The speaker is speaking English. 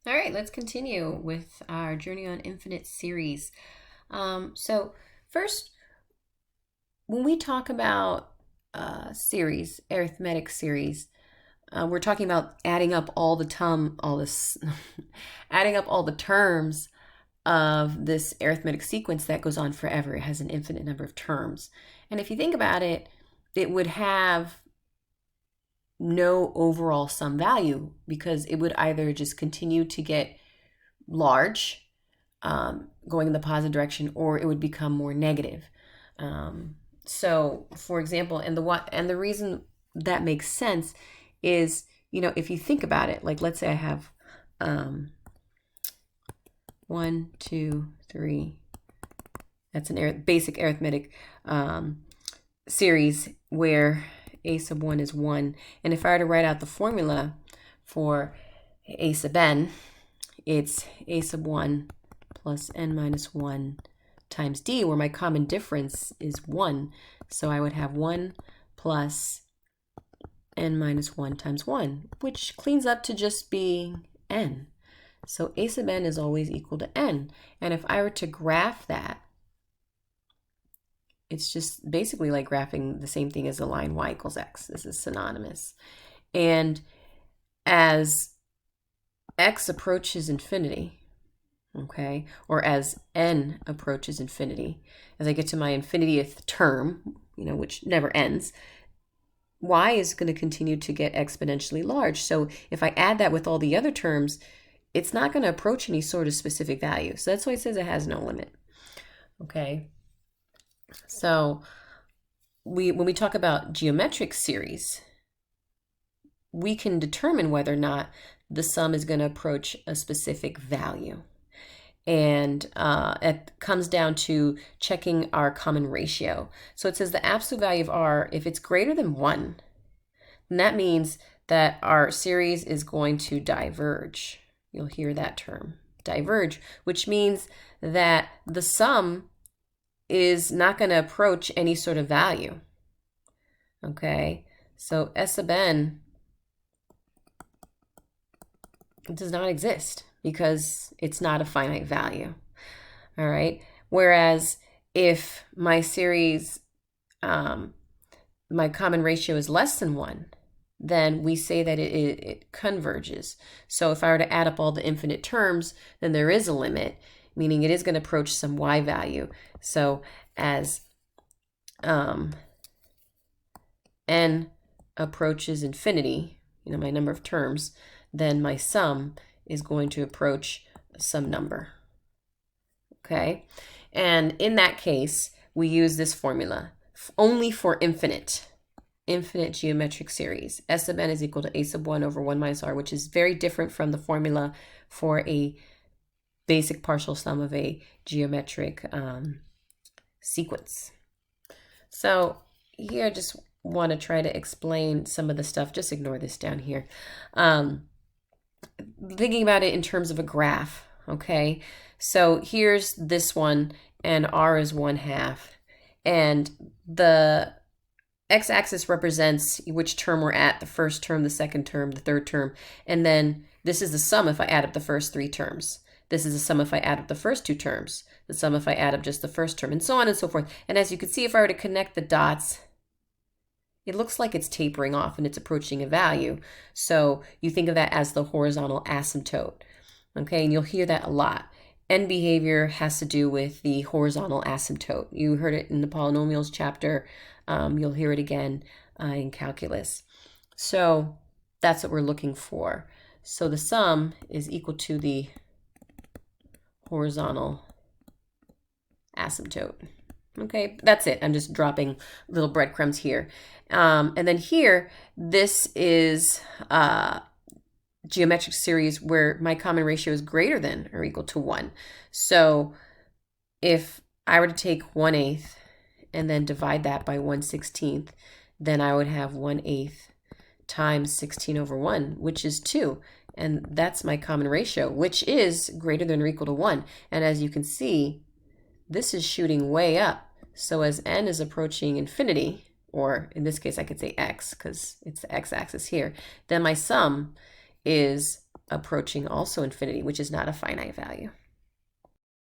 All right, let's continue with our Journey on Infinite series. So, first, when we talk about series, arithmetic series, we're talking about adding up all the all this, adding up all the terms of this arithmetic sequence that goes on forever. It has an infinite number of terms, and if you think about it, it would have no overall sum value because it would either just continue to get large, going in the positive direction, or it would become more negative. So, for example, and the reason that makes sense is, if you think about it, like let's say I have 1, 2, 3. That's an basic arithmetic series where a sub 1 is 1. And if I were to write out the formula for a sub n, it's a sub 1 plus n minus 1 times d, where my common difference is 1. So I would have 1 plus n minus 1 times 1, which cleans up to just being n. So a sub n is always equal to n. And if I were to graph that, it's just basically like graphing the same thing as the line y equals x. This is synonymous. And as x approaches infinity, okay, or as n approaches infinity, as I get to my infinitieth term, which never ends, y is going to continue to get exponentially large. So if I add that with all the other terms, it's not going to approach any sort of specific value. So that's why it says it has no limit. Okay. So when we talk about geometric series, we can determine whether or not the sum is going to approach a specific value. And it comes down to checking our common ratio. So it says the absolute value of r, if it's greater than 1, then that means that our series is going to diverge. You'll hear that term, diverge, which means that the sum is not going to approach any sort of value. Okay, so S sub n does not exist because it's not a finite value. All right, whereas if my series, my common ratio is less than 1, then we say that it converges. So if I were to add up all the infinite terms, then there is a limit, meaning it is going to approach some y value. So as n approaches infinity, my number of terms, then my sum is going to approach some number. Okay? And in that case, we use this formula only for infinite geometric series. S sub n is equal to a sub 1 over 1 minus r, which is very different from the formula for a basic partial sum of a geometric sequence. So here I just want to try to explain some of the stuff. Just ignore this down here. Thinking about it in terms of a graph, okay? So here's this one, and r is 1/2. And the x-axis represents which term we're at, the first term, the second term, the third term. And then this is the sum if I add up the first 3 terms. This is the sum if I add up the first 2 terms, the sum if I add up just the first term, and so on and so forth. And as you can see, if I were to connect the dots, it looks like it's tapering off and it's approaching a value. So you think of that as the horizontal asymptote. Okay, and you'll hear that a lot. End behavior has to do with the horizontal asymptote. You heard it in the polynomials chapter. You'll hear it again in calculus. So that's what we're looking for. So the sum is equal to the horizontal asymptote. Okay, that's it. I'm just dropping little breadcrumbs here. And then here, this is geometric series where my common ratio is greater than or equal to 1. So if I were to take 1/8 and then divide that by 1/16, then I would have 1/8 times 16 over 1, which is 2. And that's my common ratio, which is greater than or equal to 1. And as you can see, this is shooting way up. So as n is approaching infinity, or in this case I could say x because it's the x-axis here, then my sum is approaching also infinity, which is not a finite value.